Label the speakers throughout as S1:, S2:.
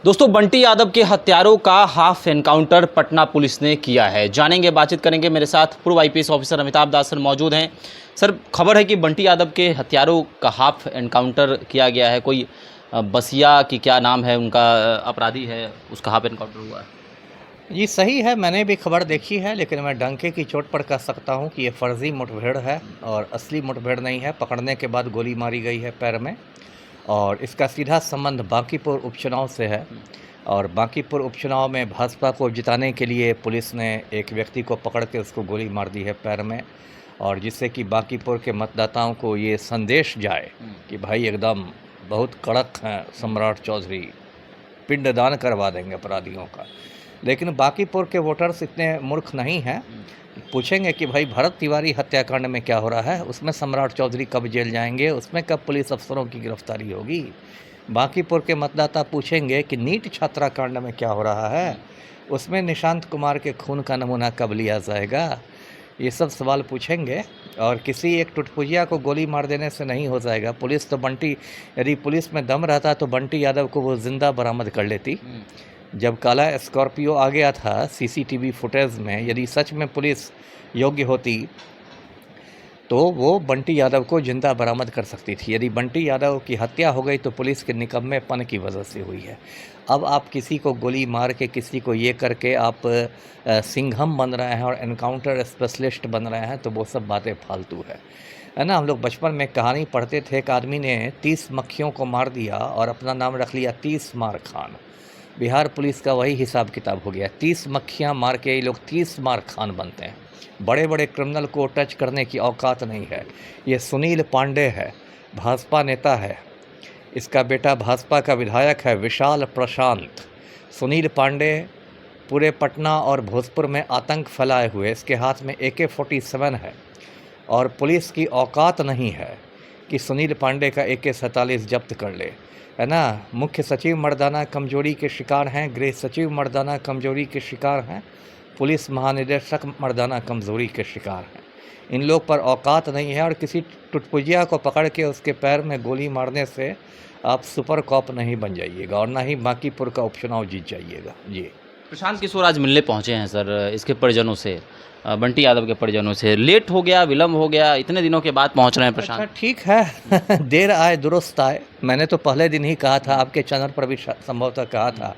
S1: दोस्तों, बंटी यादव के हत्यारों का हाफ एनकाउंटर पटना पुलिस ने किया है। जानेंगे, बातचीत करेंगे। मेरे साथ पूर्व आईपीएस ऑफिसर अमिताभ दास सर मौजूद हैं। सर, खबर है कि बंटी यादव के हत्यारों का हाफ एनकाउंटर किया गया है। कोई बसिया की क्या नाम है उनका, अपराधी है, उसका हाफ एनकाउंटर हुआ है।
S2: जी सही है, मैंने भी खबर देखी है, लेकिन मैं डंके की चोट पर कह सकता हूँ कि ये फर्जी मुठभेड़ है और असली मुठभेड़ नहीं है। पकड़ने के बाद गोली मारी गई है पैर में और इसका सीधा संबंध बांकीपुर उपचुनाव से है। और बांकीपुर उपचुनाव में भाजपा को जिताने के लिए पुलिस ने एक व्यक्ति को पकड़ के उसको गोली मार दी है पैर में, और जिससे कि बांकीपुर के मतदाताओं को ये संदेश जाए कि भाई एकदम बहुत कड़क हैं सम्राट चौधरी, पिंडदान करवा देंगे अपराधियों का। लेकिन बांकीपुर के वोटर्स इतने मूर्ख नहीं हैं। पूछेंगे कि भाई भरत तिवारी हत्याकांड में क्या हो रहा है, उसमें सम्राट चौधरी कब जेल जाएंगे, उसमें कब पुलिस अफसरों की गिरफ्तारी होगी। बांकीपुर के मतदाता पूछेंगे कि नीट छात्राकांड में क्या हो रहा है, उसमें निशांत कुमार के खून का नमूना कब लिया जाएगा। ये सब सवाल पूछेंगे। और किसी एक टुटपुजिया को गोली मार देने से नहीं हो जाएगा। पुलिस तो यदि पुलिस में दम रहता तो बंटी यादव को वो जिंदा बरामद कर लेती। जब काला स्कॉर्पियो आ गया था सीसीटीवी फुटेज में, यदि सच में पुलिस योग्य होती तो वो बंटी यादव को जिंदा बरामद कर सकती थी। यदि बंटी यादव की हत्या हो गई तो पुलिस के निकम्मेपन की वजह से हुई है। अब आप किसी को गोली मार के, किसी को ये करके आप सिंघम बन रहे हैं और एनकाउंटर स्पेशलिस्ट बन रहे हैं, तो वो सब बातें फालतू है ना। हम लोग बचपन में कहानी पढ़ते थे, एक आदमी ने 30 मक्खियों को मार दिया और अपना नाम रख लिया 30 मार खान। बिहार पुलिस का वही हिसाब किताब हो गया। 30 मक्खियाँ मार के ये लोग 30 मार खान बनते हैं। बड़े बड़े क्रिमिनल को टच करने की औकात नहीं है। ये सुनील पांडे है, भाजपा नेता है, इसका बेटा भाजपा का विधायक है विशाल प्रशांत। सुनील पांडे पूरे पटना और भोजपुर में आतंक फैलाए हुए, इसके हाथ में AK-47 है और पुलिस की औकात नहीं है कि सुनील पांडे का AK-47 जब्त कर ले, है ना। मुख्य सचिव मर्दाना कमजोरी के शिकार हैं, गृह सचिव मर्दाना कमजोरी के शिकार हैं, पुलिस महानिदेशक मर्दाना कमजोरी के शिकार हैं। इन लोग पर औकात नहीं है और किसी टुटपुजिया को पकड़ के उसके पैर में गोली मारने से आप सुपर कॉप नहीं बन जाइएगा और ना ही बांकीपुर का उपचुनाव जीत जाइएगा। जी,
S1: प्रशांत किशोर आज मिलने पहुंचे हैं सर, इसके परिजनों से, बंटी यादव के परिजनों से। लेट हो गया, विलम्ब हो गया, इतने दिनों के बाद पहुंच रहे हैं प्रशांत।
S2: अच्छा ठीक है देर आए दुरुस्त आए। मैंने तो पहले दिन ही कहा था, आपके चैनल पर भी संभवतः कहा था,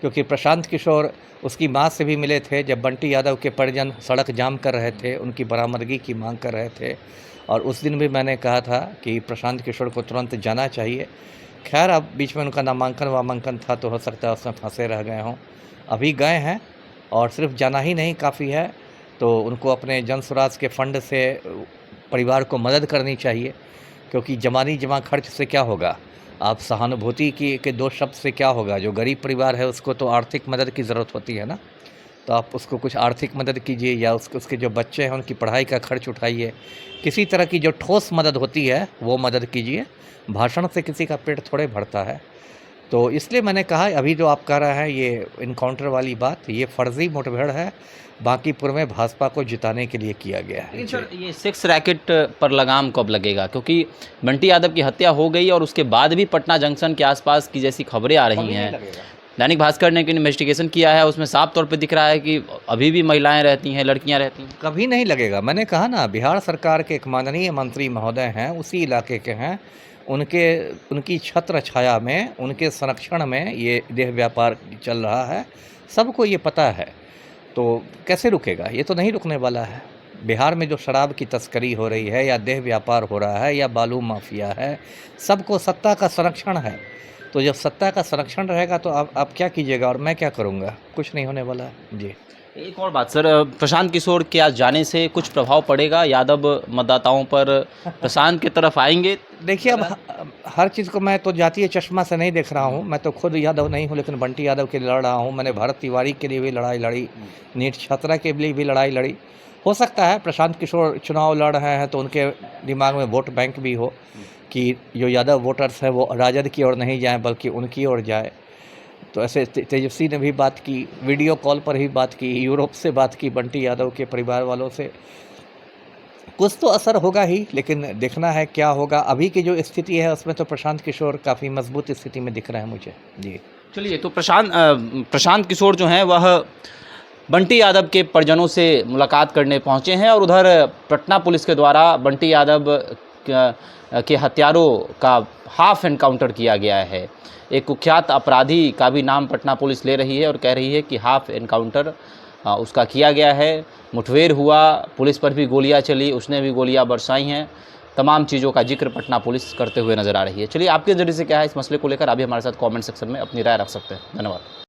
S2: क्योंकि प्रशांत किशोर उसकी मां से भी मिले थे जब बंटी यादव के परिजन सड़क जाम कर रहे थे, उनकी बरामदगी की मांग कर रहे थे। और उस दिन भी मैंने कहा था कि प्रशांत किशोर को तुरंत जाना चाहिए। खैर, अब बीच में उनका नामांकन वामांकन था तो हो सकता है उसमें फंसे रह गए हों। अभी गए हैं और सिर्फ जाना ही नहीं काफ़ी है, तो उनको अपने जन स्वराज के फंड से परिवार को मदद करनी चाहिए, क्योंकि जमा खर्च से क्या होगा, आप सहानुभूति के 2 शब्द से क्या होगा। जो गरीब परिवार है उसको तो आर्थिक मदद की ज़रूरत होती है ना, तो आप उसको कुछ आर्थिक मदद कीजिए या उसके जो बच्चे हैं उनकी पढ़ाई का खर्च उठाइए। किसी तरह की जो ठोस मदद होती है वो मदद कीजिए। भाषण से किसी का पेट थोड़े भरता है। तो इसलिए मैंने कहा, अभी जो आप कह रहे हैं ये इनकाउंटर वाली बात, ये फर्जी मुठभेड़ है, बांकीपुर में भाजपा को जिताने के लिए किया गया है।
S1: लेकिन सर, ये सेक्स रैकेट पर लगाम कब लगेगा? क्योंकि बंटी यादव की हत्या हो गई और उसके बाद भी पटना जंक्शन के आसपास की जैसी खबरें आ रही हैं। दैनिक भास्कर ने इन्वेस्टिगेशन किया है, उसमें साफ तौर पे दिख रहा है कि अभी भी महिलाएं रहती हैं, लड़कियां रहती हैं।
S2: कभी नहीं लगेगा। मैंने कहा ना, बिहार सरकार के एक माननीय मंत्री महोदय हैं, उसी इलाके के हैं, उनकी छत्र छाया में, उनके संरक्षण में ये देह व्यापार चल रहा है, सबको ये पता है। तो कैसे रुकेगा? ये तो नहीं रुकने वाला है। बिहार में जो शराब की तस्करी हो रही है या देह व्यापार हो रहा है या बालू माफिया है, सबको सत्ता का संरक्षण है। तो जब सत्ता का संरक्षण रहेगा तो आप क्या कीजिएगा और मैं क्या करूँगा? कुछ नहीं होने वाला है। जी,
S1: एक और बात सर, प्रशांत किशोर के आज जाने से कुछ प्रभाव पड़ेगा यादव मतदाताओं पर? प्रशांत की तरफ आएंगे?
S2: देखिए, अब हर चीज़ को मैं तो जातीय चश्मा से नहीं देख रहा हूँ। मैं तो खुद यादव नहीं हूँ, लेकिन बंटी यादव के लिए लड़ रहा हूँ। मैंने भरत तिवारी के लिए भी लड़ाई लड़ी, नीट छात्रा के लिए भी लड़ाई लड़ी। हो सकता है प्रशांत किशोर चुनाव लड़ रहे हैं तो उनके दिमाग में वोट बैंक भी हो कि जो यादव वोटर्स हैं वो राजद की ओर नहीं जाएं बल्कि उनकी ओर जाए। तो ऐसे तेजस्वी ने भी बात की, वीडियो कॉल पर ही बात की, यूरोप से बात की बंटी यादव के परिवार वालों से। कुछ तो असर होगा ही, लेकिन देखना है क्या होगा। अभी की जो स्थिति है उसमें तो प्रशांत किशोर काफ़ी मजबूत स्थिति में दिख रहे हैं मुझे। जी।
S1: चलिए, तो प्रशांत किशोर जो हैं वह बंटी यादव के परिजनों से मुलाकात करने पहुंचे हैं और उधर पटना पुलिस के द्वारा बंटी यादव के हत्यारों का हाफ एनकाउंटर किया गया है। एक कुख्यात अपराधी का भी नाम पटना पुलिस ले रही है और कह रही है कि हाफ एनकाउंटर उसका किया गया है। मुठभेड़ हुआ, पुलिस पर भी गोलियां चली, उसने भी गोलियां बरसाई हैं। तमाम चीज़ों का जिक्र पटना पुलिस करते हुए नज़र आ रही है। चलिए, आपके जरिए से क्या है इस मसले को लेकर, आप भी हमारे साथ कमेंट सेक्शन में अपनी राय रख सकते हैं। धन्यवाद।